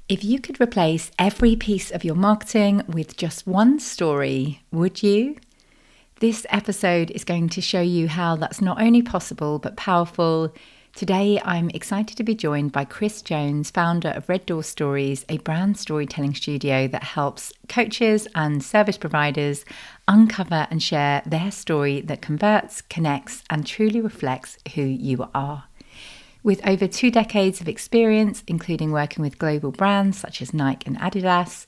If you could replace every piece of your marketing with just one story, would you? This episode is going to show you how that's not only possible but powerful. Today, I'm excited to be joined by Kris Jones, founder of Red Door Stories, a brand storytelling studio that helps coaches and service providers uncover and share their story that converts, connects, and truly reflects who you are. With over 2 decades of experience, including working with global brands such as Nike and Adidas,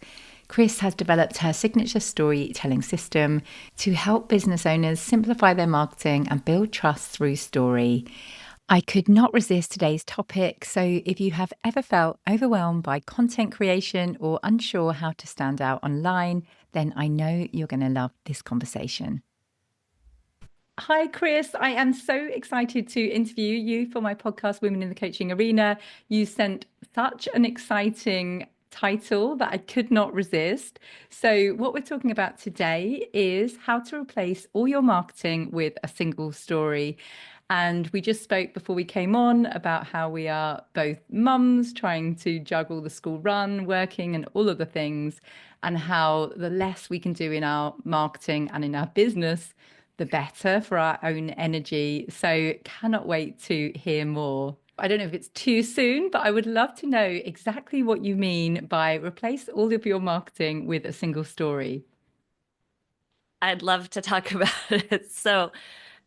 Kris has developed her signature storytelling system to help business owners simplify their marketing and build trust through story. I could not resist today's topic, so if you have ever felt overwhelmed by content creation or unsure how to stand out online, then I know you're going to love this conversation. Hi, Kris. I am so excited to interview you for my podcast, Women in the Coaching Arena. You sent such an exciting title that I could not resist. So, what we're talking about today is how to replace all your marketing with a single story. And we just spoke before we came on about how we are both mums trying to juggle the school run, working, and all of the things, and how the less we can do in our marketing and in our business, the better for our own energy. So cannot wait to hear more. I don't know if it's too soon, but I would love to know exactly what you mean by replace all of your marketing with a single story. I'd love to talk about it. So,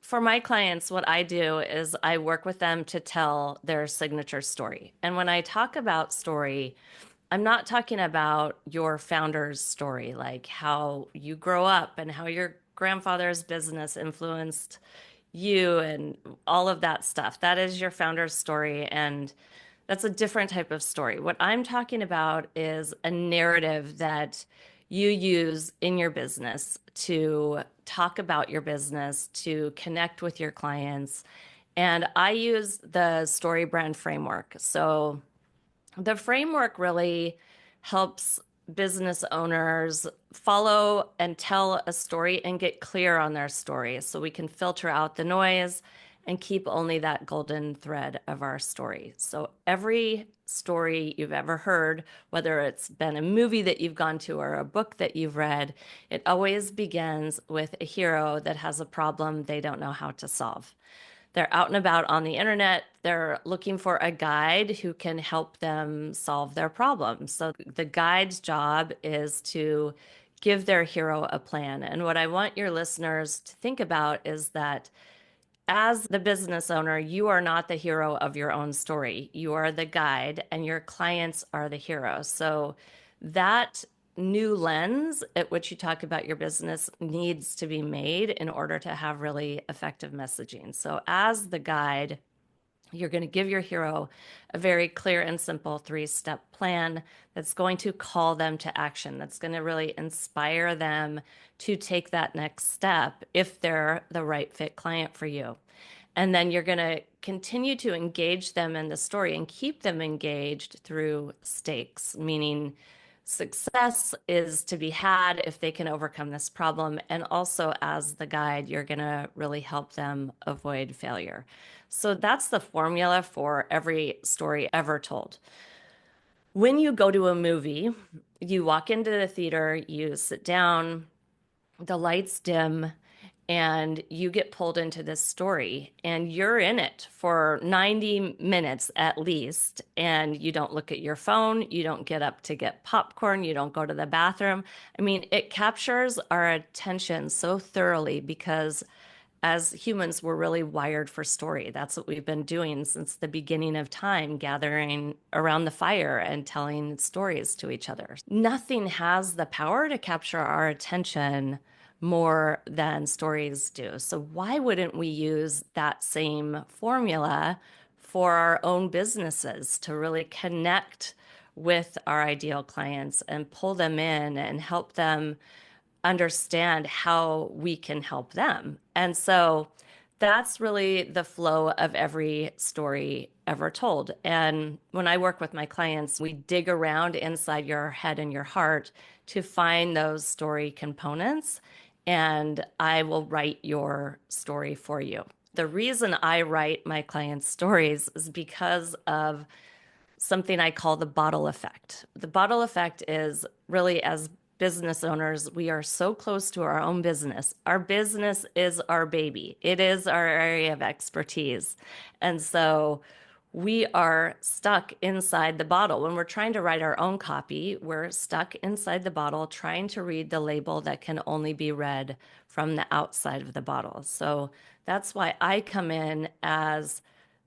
for my clients, what I do is I work with them to tell their signature story. And when I talk about story, I'm not talking about your founder's story, like how you grow up and how your grandfather's business influenced you and all of that stuff. That is your founder's story. And that's a different type of story. What I'm talking about is a narrative that you use in your business to talk about your business, to connect with your clients. And I use the story brand framework. So the framework really helps business owners follow and tell a story and get clear on their story so we can filter out the noise and keep only that golden thread of our story. So every story you've ever heard, whether it's been a movie that you've gone to or a book that you've read, it always begins with a hero that has a problem they don't know how to solve. They're out and about on the internet. They're looking for a guide who can help them solve their problem. So the guide's job is to give their hero a plan. And what I want your listeners to think about is that as the business owner, you are not the hero of your own story. You are the guide, and your clients are the hero. So that new lens at which you talk about your business needs to be made in order to have really effective messaging. So, as the guide, you're going to give your hero a very clear and simple 3-step plan that's going to call them to action, that's going to really inspire them to take that next step if they're the right fit client for you. And then you're going to continue to engage them in the story and keep them engaged through stakes, meaning success is to be had if they can overcome this problem. And also, as the guide, you're going to really help them avoid failure. So that's the formula for every story ever told. When you go to a movie, you walk into the theater, you sit down, the lights dim, and you get pulled into this story and you're in it for 90 minutes at least, and you don't look at your phone, you don't get up to get popcorn, you don't go to the bathroom. I mean, it captures our attention so thoroughly because as humans, we're really wired for story. That's what we've been doing since the beginning of time, gathering around the fire and telling stories to each other. Nothing has the power to capture our attention more than stories do. So why wouldn't we use that same formula for our own businesses to really connect with our ideal clients and pull them in and help them understand how we can help them? And so that's really the flow of every story ever told. And when I work with my clients, we dig around inside your head and your heart to find those story components, and I will write your story for you. The reason I write my clients' stories is because of something I call the bottle effect. The bottle effect is really, as business owners, we are so close to our own business. Our business is our baby, it is our area of expertise. And so we are stuck inside the bottle. When we're trying to write our own copy, we're stuck inside the bottle trying to read the label that can only be read from the outside of the bottle. So that's why I come in as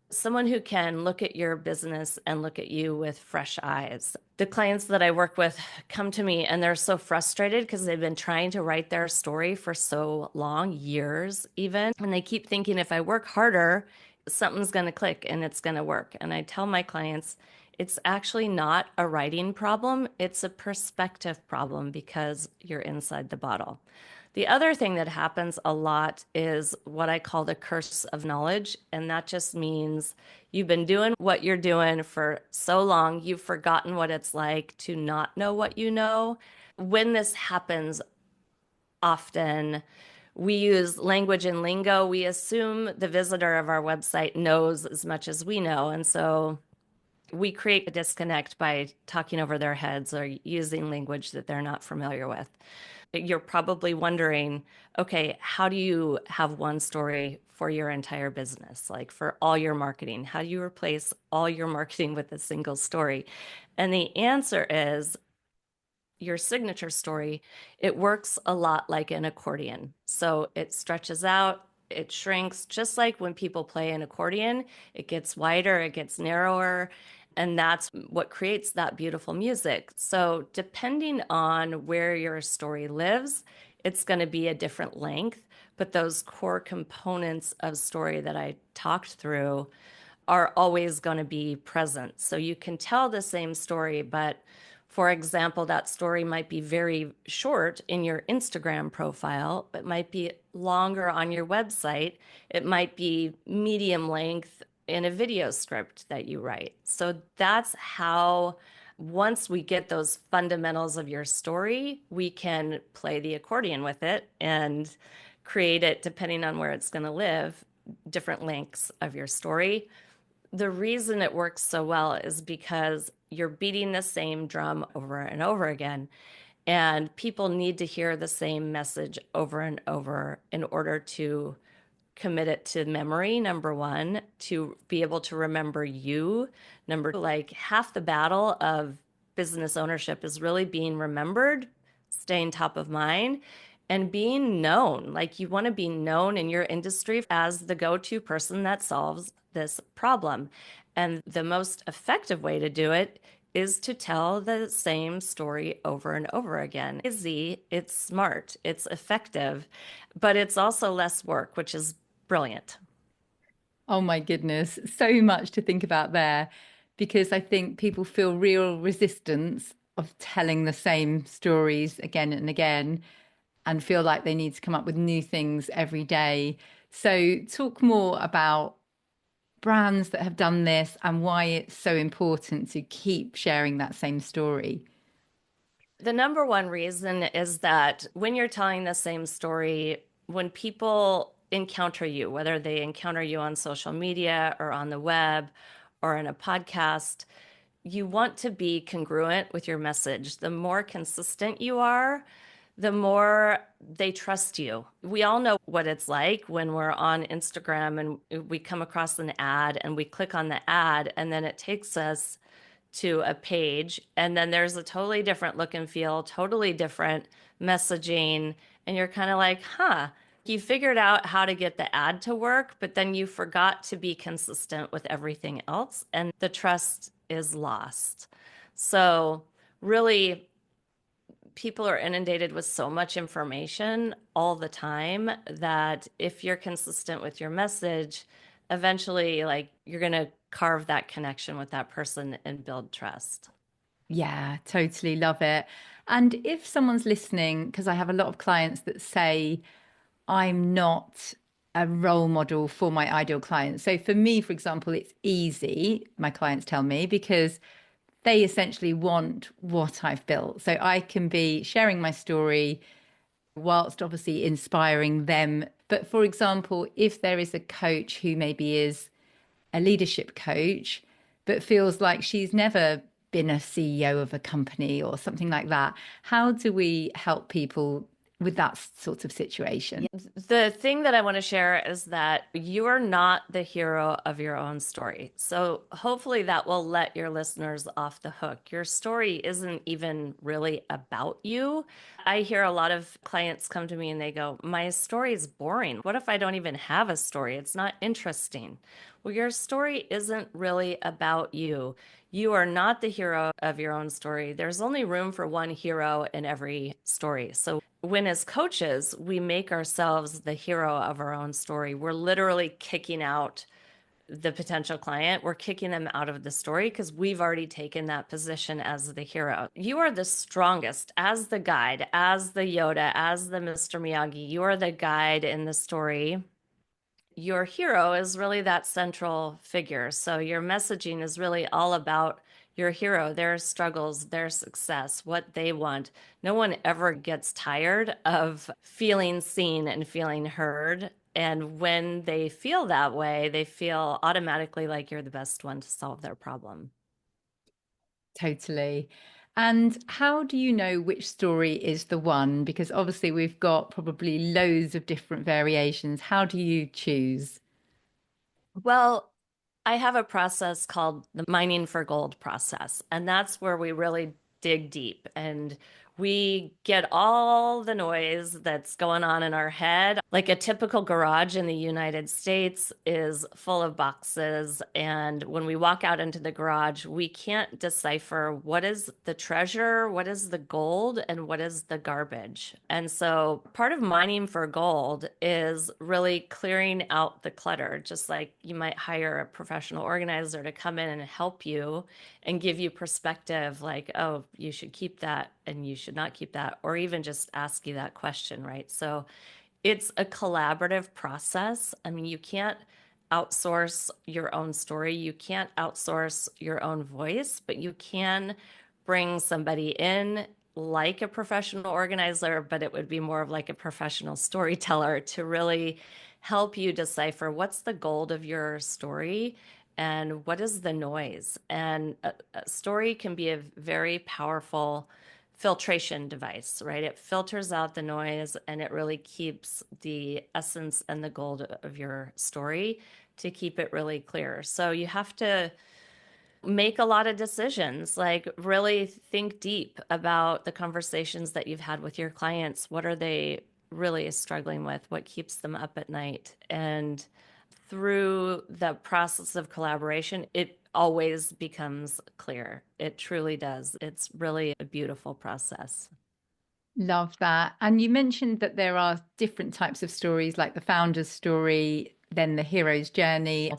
someone who can look at your business and look at you with fresh eyes. The clients that I work with come to me and they're so frustrated because they've been trying to write their story for so long, years even, and they keep thinking if I work harder, something's going to click and it's going to work. And I tell my clients, it's actually not a writing problem, it's a perspective problem because you're inside the bottle. The other thing that happens a lot is what I call the curse of knowledge. And that just means you've been doing what you're doing for so long, you've forgotten what it's like to not know what you know. When this happens often, we use language and lingo. We assume the visitor of our website knows as much as we know. And so we create a disconnect by talking over their heads or using language that they're not familiar with. You're probably wondering, okay, how do you have one story for your entire business? Like for all your marketing, how do you replace all your marketing with a single story? And the answer is your signature story. It works a lot like an accordion. So it stretches out, it shrinks, just like when people play an accordion, it gets wider, it gets narrower. And that's what creates that beautiful music. So, depending on where your story lives, it's going to be a different length. But those core components of story that I talked through are always going to be present. So, you can tell the same story, but for example, that story might be very short in your Instagram profile, but might be longer on your website. It might be medium length in a video script that you write. So that's how, once we get those fundamentals of your story, we can play the accordion with it and create it, depending on where it's going to live, different lengths of your story. The reason it works so well is because you're beating the same drum over and over again. And people need to hear the same message over and over in order to commit it to memory, number one, to be able to remember you. Number two, like half the battle of business ownership is really being remembered, staying top of mind, and being known. Like you want to be known in your industry as the go-to person that solves this problem. And the most effective way to do it is to tell the same story over and over again. It's easy, it's smart, it's effective, but it's also less work, which is brilliant. Oh my goodness, so much to think about there because I think people feel real resistance of telling the same stories again and again and feel like they need to come up with new things every day. So, talk more about brands that have done this and why it's so important to keep sharing that same story. The number one reason is that when you're telling the same story, when people encounter you, whether they encounter you on social media or on the web or in a podcast, you want to be congruent with your message. The more consistent you are, the more they trust you. We all know what it's like when we're on Instagram and we come across an ad and we click on the ad and then it takes us to a page and then there's a totally different look and feel, totally different messaging. And you're kind of like, huh, you figured out how to get the ad to work, but then you forgot to be consistent with everything else and the trust is lost. So, really, people are inundated with so much information all the time that if you're consistent with your message, eventually, like, you're going to carve that connection with that person and build trust. Yeah, totally love it. And if someone's listening, because I have a lot of clients that say, I'm not a role model for my ideal client. So for me, for example, it's easy, my clients tell me, because they essentially want what I've built. So I can be sharing my story whilst obviously inspiring them. But for example, if there is a coach who maybe is a leadership coach, but feels like she's never been a CEO of a company or something like that. How do we help people with that sort of situation? The thing that I want to share is that you are not the hero of your own story. So hopefully that will let your listeners off the hook. Your story isn't even really about you. I hear a lot of clients come to me and they go, "My story is boring. What if I don't even have a story? It's not interesting." Well, your story isn't really about you. You are not the hero of your own story. There's only room for one hero in every story. So when as coaches, we make ourselves the hero of our own story, we're literally kicking out the potential client. We're kicking them out of the story because we've already taken that position as the hero. You are the strongest as the guide, as the Yoda, as the Mr. Miyagi. You are the guide in the story. Your hero is really that central figure. So your messaging is really all about your hero, their struggles, their success, what they want. No one ever gets tired of feeling seen and feeling heard. And when they feel that way, they feel automatically like you're the best one to solve their problem. Totally. And how do you know which story is the one? Because obviously we've got probably loads of different variations. How do you choose? Well, I have a process called the mining for gold process, and that's where we really dig deep and we get all the noise that's going on in our head. Like a typical garage in the United States is full of boxes, and when we walk out into the garage, we can't decipher what is the treasure, what is the gold, and what is the garbage. And so part of mining for gold is really clearing out the clutter, just like you might hire a professional organizer to come in and help you and give you perspective like, oh, you should keep that and you should not keep that, or even just ask you that question, right? So it's a collaborative process. I mean, you can't outsource your own story, you can't outsource your own voice, but you can bring somebody in like a professional organizer, but it would be more of like a professional storyteller to really help you decipher what's the gold of your story and what is the noise. And a story can be a very powerful filtration device, right? It filters out the noise and it really keeps the essence and the gold of your story to keep it really clear. So you have to make a lot of decisions, like really think deep about the conversations that you've had with your clients. What are they really struggling with? What keeps them up at night? And through the process of collaboration, it always becomes clear. It truly does. It's really a beautiful process. Love that. And you mentioned that there are different types of stories, like the founder's story, then the hero's journey.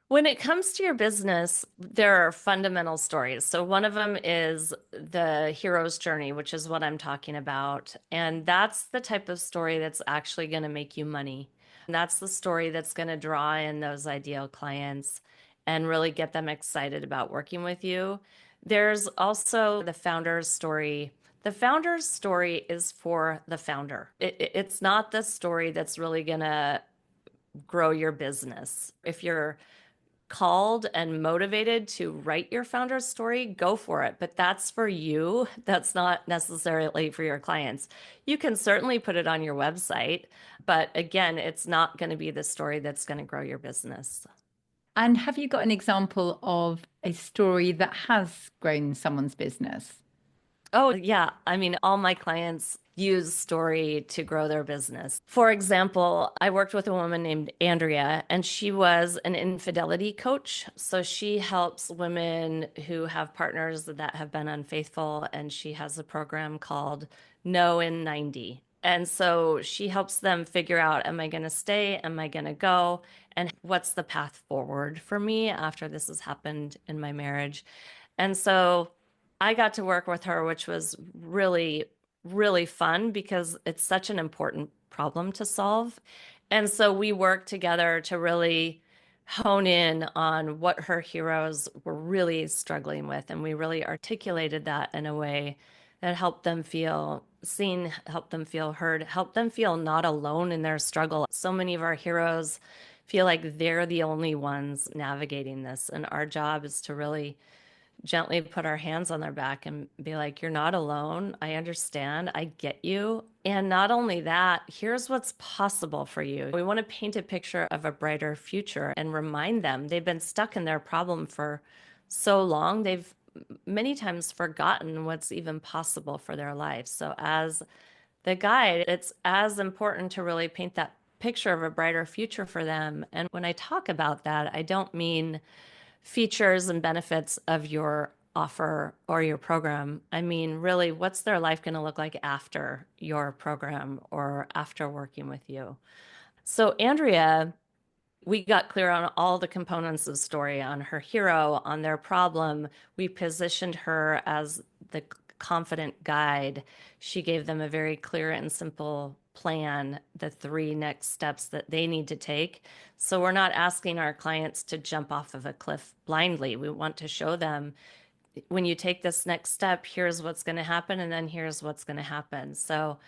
When it comes to your business, there are fundamental stories. So, one of them is the hero's journey, which is what I'm talking about. And that's the type of story that's actually going to make you money. And that's the story that's going to draw in those ideal clients and really get them excited about working with you. There's also the founder's story. The founder's story is for the founder. It's not the story that's really going to grow your business. If you're called and motivated to write your founder's story, go for it. But that's for you. That's not necessarily for your clients. You can certainly put it on your website, but again, it's not going to be the story that's going to grow your business. And have you got an example of a story that has grown someone's business? Oh, yeah. I mean, all my clients use story to grow their business. For example, I worked with a woman named Andrea, and she was an infidelity coach. So she helps women who have partners that have been unfaithful, and she has a program called No in 90. And so she helps them figure out, am I going to stay? Am I going to go? And what's the path forward for me after this has happened in my marriage? And so I got to work with her, which was really, really fun because it's such an important problem to solve. And so we worked together to really hone in on what her heroes were really struggling with. And we really articulated that in a way that helped them feel seen, helped them feel heard, helped them feel not alone in their struggle. So many of our heroes feel like they're the only ones navigating this. And our job is to really gently put our hands on their back and be like, you're not alone. I understand. I get you. And not only that, here's what's possible for you. We want to paint a picture of a brighter future and remind them they've been stuck in their problem for so long. They've many times forgotten what's even possible for their life. So, as the guide, it's as important to really paint that picture of a brighter future for them. And when I talk about that, I don't mean features and benefits of your offer or your program. I mean, really, what's their life going to look like after your program or after working with you? So, Andrea, we got clear on all the components of story, on her hero, on their problem. We positioned her as the confident guide. She gave them a very clear and simple plan, the 3 next steps that they need to take. So we're not asking our clients to jump off of a cliff blindly. We want to show them, when you take this next step, here's what's going to happen, and then here's what's going to happen. So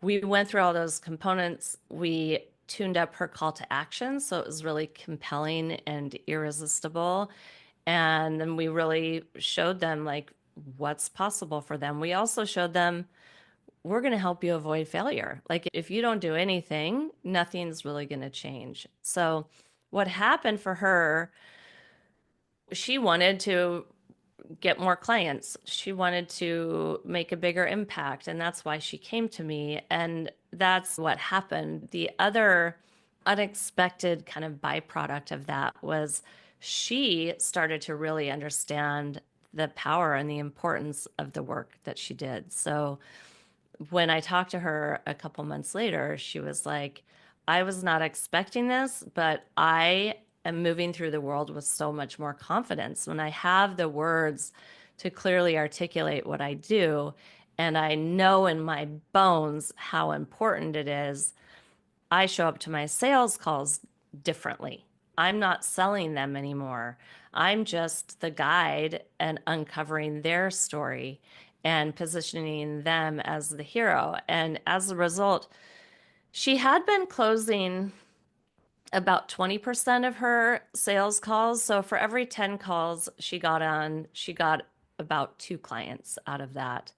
we went through all those components. We tuned up her call to action so it was really compelling and irresistible. And then we really showed them like what's possible for them. We also showed them we're going to help you avoid failure. Like if you don't do anything, nothing's really going to change. So what happened for her, she wanted to get more clients. She wanted to make a bigger impact. And that's why she came to me. And that's what happened. The other unexpected kind of byproduct of that was she started to really understand the power and the importance of the work that she did. So when I talked to her a couple months later, she was like, I was not expecting this, but I am moving through the world with so much more confidence when I have the words to clearly articulate what I do. And I know in my bones how important it is. I show up to my sales calls differently. I'm not selling them anymore. I'm just the guide and uncovering their story and positioning them as the hero. And as a result, she had been closing about 20% of her sales calls. So for every 10 calls she got on, she got about 2 clients out of that,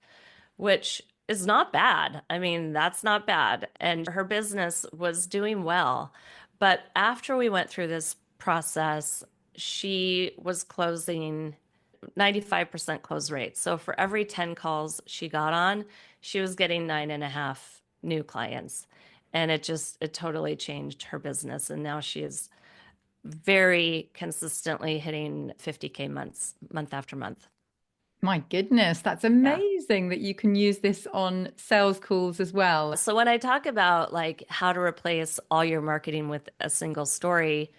which is not bad. I mean, that's not bad. And her business was doing well. But after we went through this process, she was closing 95% close rate. So for every 10 calls she got on, she was getting 9.5 new clients. And it totally changed her business. And now she is very consistently hitting 50K months, month after month. My goodness, that's Yeah. amazing that you can use this on sales calls as well. So when I talk about like how to replace all your marketing with a single story,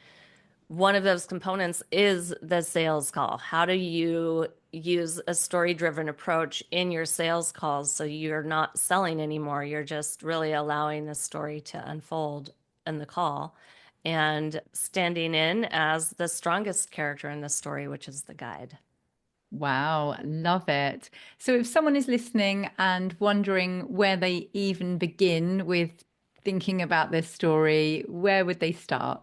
one of those components is the sales call. How do you use a story-driven approach in your sales calls so you're not selling anymore? You're just really allowing the story to unfold in the call and standing in as the strongest character in the story, which is the guide. Wow, love it. So if someone is listening and wondering where they even begin with thinking about this story, where would they start?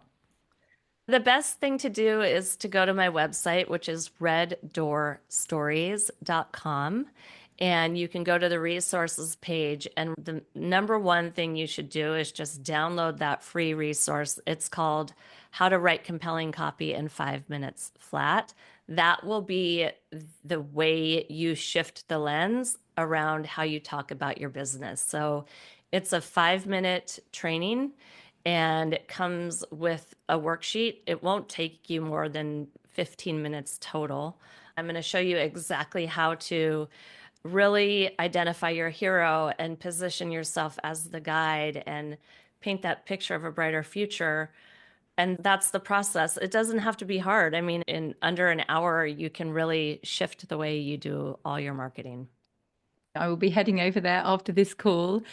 The best thing to do is to go to my website, which is reddoorstories.com. And you can go to the resources page. And the number one thing you should do is just download that free resource. It's called How to Write Compelling Copy in 5 Minutes Flat. That will be the way you shift the lens around how you talk about your business. So it's a 5-minute training and it comes with a worksheet. It won't take you more than 15 minutes total. I'm going to show you exactly how to really identify your hero and position yourself as the guide and paint that picture of a brighter future. And that's the process. It doesn't have to be hard. I mean, in under an hour, you can really shift the way you do all your marketing. I will be heading over there after this call.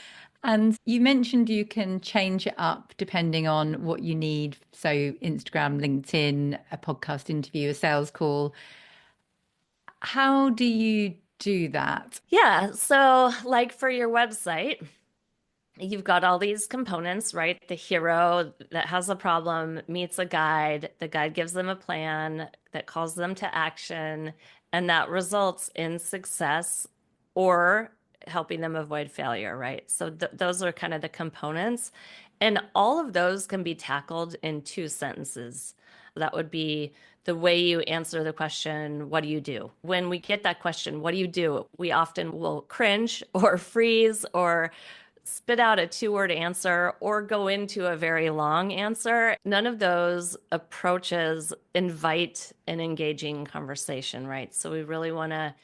And you mentioned you can change it up depending on what you need. So, Instagram, LinkedIn, a podcast interview, a sales call. How do you do that? Yeah. So, like for your website, you've got all these components, right? The hero that has a problem meets a guide. The guide gives them a plan that calls them to action, and that results in success or helping them avoid failure, right? So those are kind of the components. And all of those can be tackled in two sentences. That would be the way you answer the question, what do you do? When we get that question, what do you do? We often will cringe or freeze or spit out a two-word answer or go into a very long answer. None of those approaches invite an engaging conversation, right? So we really want to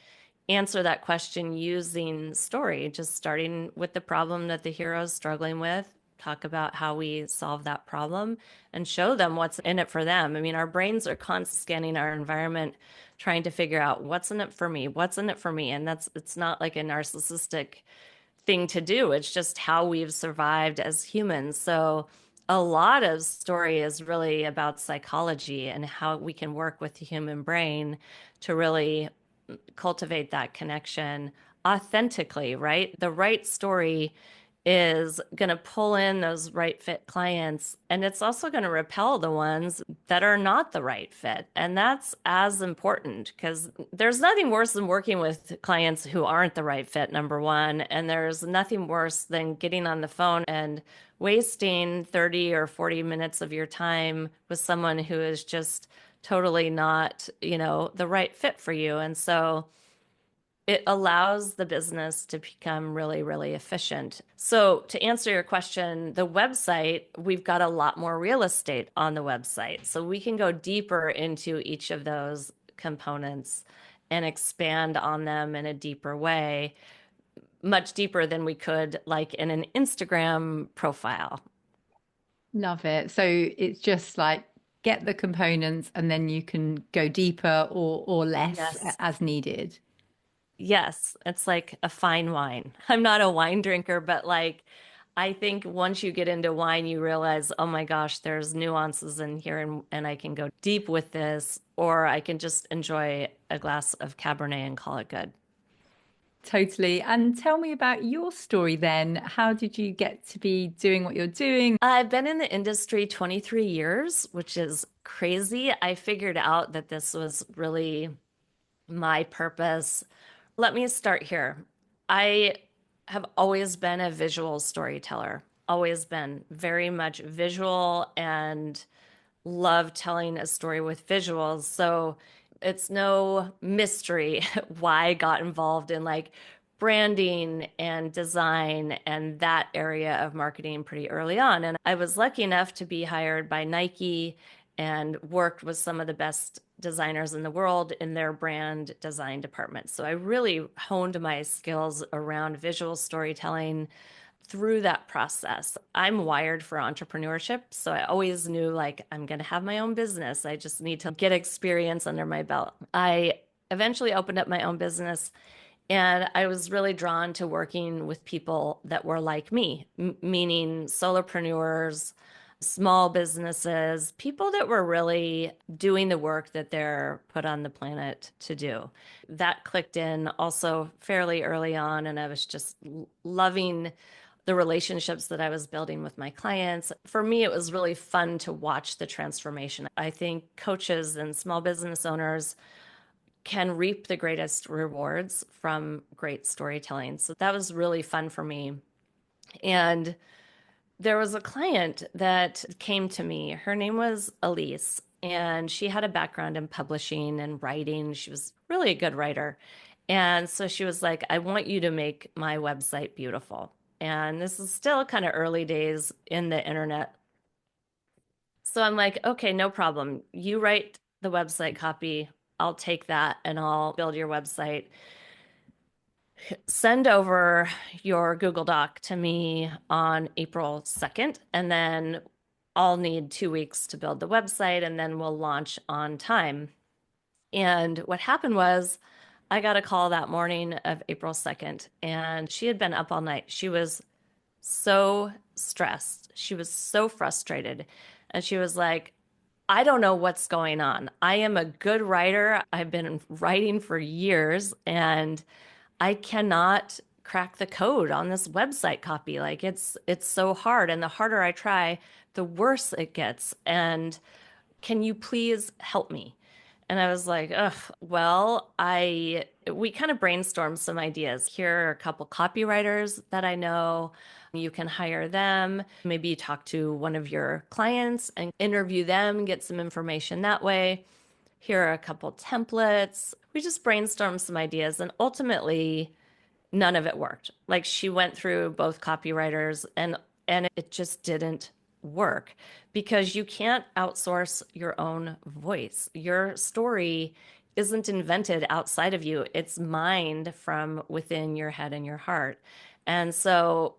answer that question using story, just starting with the problem that the hero is struggling with, talk about how we solve that problem and show them what's in it for them. I mean, our brains are constantly scanning our environment, trying to figure out what's in it for me, what's in it for me. And it's not like a narcissistic thing to do. It's just how we've survived as humans. So a lot of story is really about psychology and how we can work with the human brain to really cultivate that connection authentically, right? The right story is going to pull in those right fit clients, and it's also going to repel the ones that are not the right fit. And that's as important because there's nothing worse than working with clients who aren't the right fit, number one. And there's nothing worse than getting on the phone and wasting 30 or 40 minutes of your time with someone who is just totally not, the right fit for you. And so it allows the business to become really, really efficient. So, to answer your question, the website, we've got a lot more real estate on the website. So, we can go deeper into each of those components and expand on them in a deeper way, much deeper than we could like in an Instagram profile. Love it. So it's just like get the components and then you can go deeper or less Yes. as needed. Yes, it's like a fine wine. I'm not a wine drinker, but like I think once you get into wine, you realize, oh my gosh, there's nuances in here and I can go deep with this, or I can just enjoy a glass of Cabernet and call it good. Totally. And tell me about your story then. How did you get to be doing what you're doing? I've been in the industry 23 years, which is crazy. I figured out that this was really my purpose. Let me start here. I have always been a visual storyteller, always been very much visual and love telling a story with visuals. So it's no mystery why I got involved in like branding and design and that area of marketing pretty early on. And I was lucky enough to be hired by Nike and worked with some of the best designers in the world in their brand design department. So I really honed my skills around visual storytelling through that process. I'm wired for entrepreneurship, so I always knew like I'm going to have my own business. I just need to get experience under my belt. I eventually opened up my own business and I was really drawn to working with people that were like me, meaning solopreneurs, small businesses, people that were really doing the work that they're put on the planet to do. That clicked in also fairly early on, and I was just loving the relationships that I was building with my clients. For me, it was really fun to watch the transformation. I think coaches and small business owners can reap the greatest rewards from great storytelling. So that was really fun for me. And there was a client that came to me. Her name was Elise, and she had a background in publishing and writing. She was really a good writer. And so she was like, I want you to make my website beautiful. And this is still kind of early days in the internet. So I'm like, okay, no problem. You write the website copy. I'll take that and I'll build your website. Send over your Google Doc to me on April 2nd, and then I'll need 2 weeks to build the website, and then we'll launch on time. And what happened was, I got a call that morning of April 2nd, and she had been up all night. She was so stressed. She was so frustrated. And she was like, I don't know what's going on. I am a good writer. I've been writing for years, and I cannot crack the code on this website copy. Like it's so hard. And the harder I try, the worse it gets. And can you please help me? And I was like, ugh, well, we kind of brainstormed some ideas. Here are a couple copywriters that I know. You can hire them. Maybe you talk to one of your clients and interview them, get some information that way. Here are a couple templates. We just brainstormed some ideas, and ultimately none of it worked. Like she went through both copywriters and it just didn't work because you can't outsource your own voice. Your story isn't invented outside of you. It's mined from within your head and your heart. And so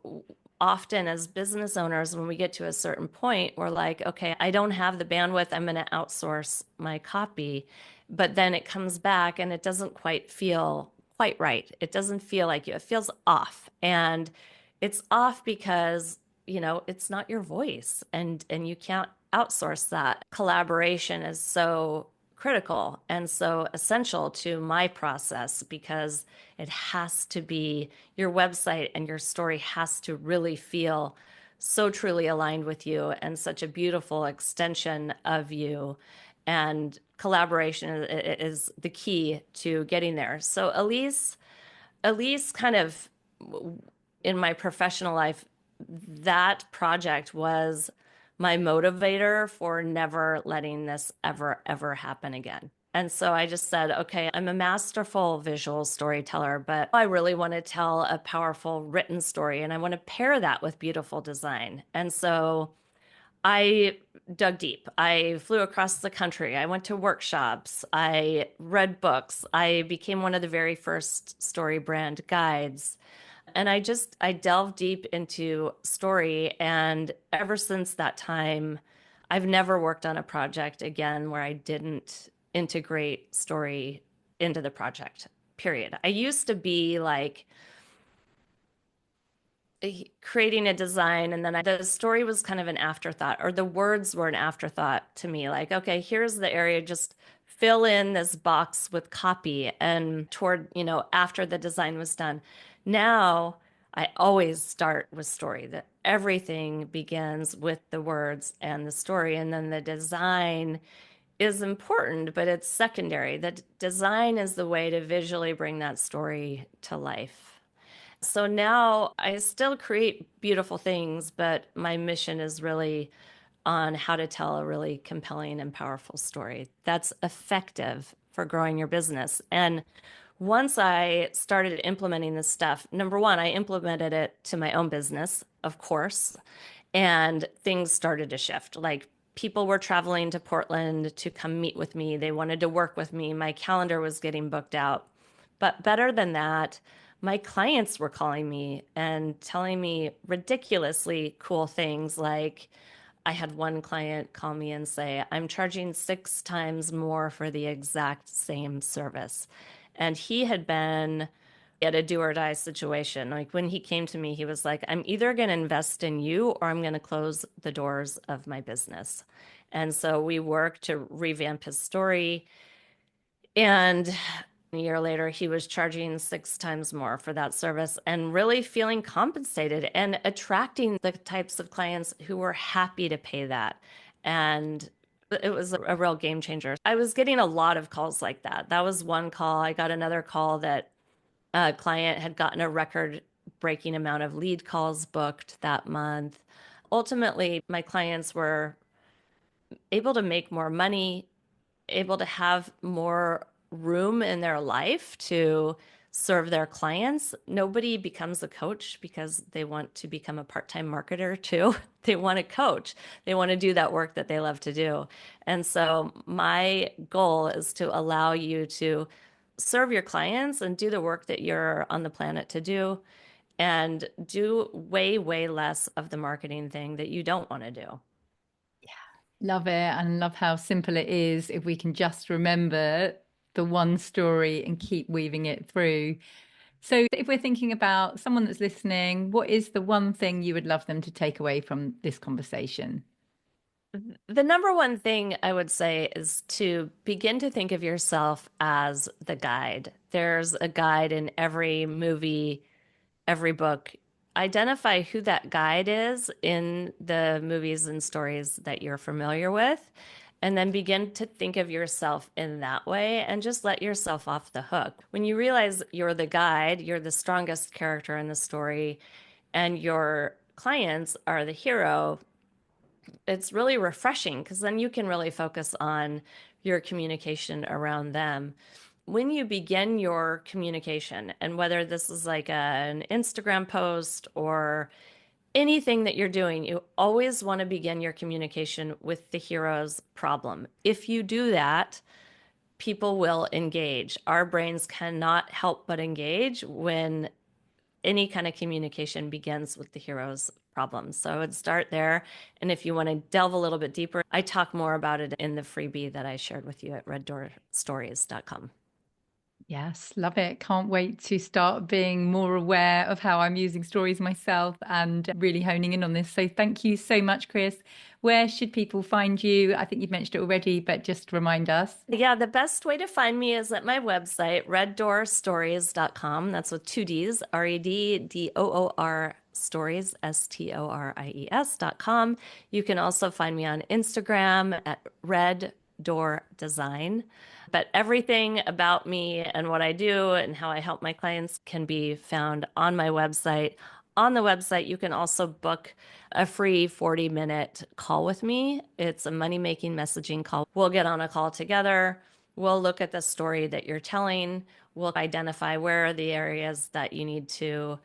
often as business owners, when we get to a certain point, we're like, okay, I don't have the bandwidth. I'm going to outsource my copy. But then it comes back and it doesn't quite feel quite right. It doesn't feel like you. It feels off. And it's off because, it's not your voice and you can't outsource that. Collaboration is so critical and so essential to my process because it has to be your website and your story has to really feel so truly aligned with you and such a beautiful extension of you. And collaboration is the key to getting there. So Elise kind of in my professional life, that project was my motivator for never letting this ever happen again. And so I just said, okay, I'm a masterful visual storyteller, but I really want to tell a powerful written story and I want to pair that with beautiful design. And so I dug deep. I flew across the country. I went to workshops. I read books. I became one of the very first story brand guides. And I delved deep into story. And ever since that time, I've never worked on a project again where I didn't integrate story into the project, period. I used to be like, creating a design and then the story was kind of an afterthought or the words were an afterthought to me like okay here's the area just fill in this box with copy and toward after the design was done now I always start with story that everything begins with the words and the story and then the design is important but it's secondary. The design is the way to visually bring that story to life. So now I still create beautiful things, but my mission is really on how to tell a really compelling and powerful story that's effective for growing your business. And once I started implementing this stuff, number one, I implemented it to my own business, of course, and things started to shift. Like people were traveling to Portland to come meet with me. They wanted to work with me. My calendar was getting booked out. But better than that, my clients were calling me and telling me ridiculously cool things like I had one client call me and say, I'm charging 6 times more for the exact same service. And he had been at a do or die situation. Like when he came to me, he was like, I'm either going to invest in you or I'm going to close the doors of my business. And so we worked to revamp his story. And a year later, he was charging 6 times more for that service and really feeling compensated and attracting the types of clients who were happy to pay that. And it was a real game changer. I was getting a lot of calls like that. That was one call. I got another call that a client had gotten a record breaking amount of lead calls booked that month. Ultimately, my clients were able to make more money, able to have more room in their life to serve their clients. Nobody becomes a coach because they want to become a part-time marketer too. They want to coach. They want to do that work that they love to do. And so my goal is to allow you to serve your clients and do the work that you're on the planet to do and do way less of the marketing thing that you don't want to do. Love it, and love how simple it is if we can just remember the one story and keep weaving it through. So, if we're thinking about someone that's listening, what is the one thing you would love them to take away from this conversation? The number one thing I would say is to begin to think of yourself as the guide. There's a guide in every movie, every book, identify who that guide is in the movies and stories that you're familiar with, and then begin to think of yourself in that way and just let yourself off the hook. When you realize you're the guide, you're the strongest character in the story, and your clients are the hero, it's really refreshing because then you can really focus on your communication around them. When you begin your communication, and whether this is like an Instagram post or anything that you're doing, you always want to begin your communication with the hero's problem. If you do that, people will engage. Our brains cannot help but engage when any kind of communication begins with the hero's problems. So I would start there. And if you want to delve a little bit deeper, I talk more about it in the freebie that I shared with you at reddoorstories.com. Yes, love it. Can't wait to start being more aware of how I'm using stories myself and really honing in on this. So thank you so much, Kris. Where should people find you? I think you've mentioned it already, but just remind us. Yeah, the best way to find me is at my website, reddoorstories.com. That's with 2 Ds, REDDOOR stories, STORIES.com. You can also find me on Instagram at Red Door Design. But everything about me and what I do and how I help my clients can be found on my website. On the website, you can also book a free 40-minute call with me. It's a money-making messaging call. We'll get on a call together. We'll look at the story that you're telling. We'll identify where are the areas that you need to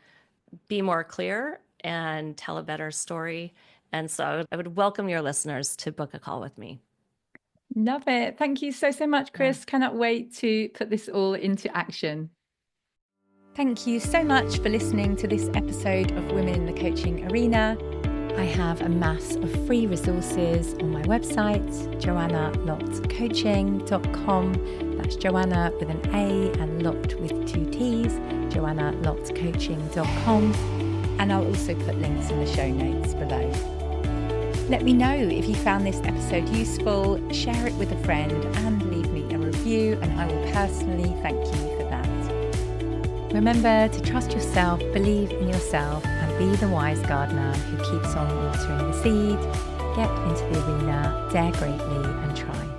be more clear and tell a better story. And so I would welcome your listeners to book a call with me. Love it. Thank you so much, Kris. Yeah. Cannot wait to put this all into action. Thank you so much for listening to this episode of Women in the Coaching Arena. I have a mass of free resources on my website, joannalottcoaching.com. That's Joanna with an A and Lott with 2 T's, joannalottcoaching.com. And I'll also put links in the show notes below. Let me know if you found this episode useful, share it with a friend and leave me a review, and I will personally thank you for that. Remember to trust yourself, believe in yourself, and be the wise gardener who keeps on watering the seed. Get into the arena, dare greatly and try.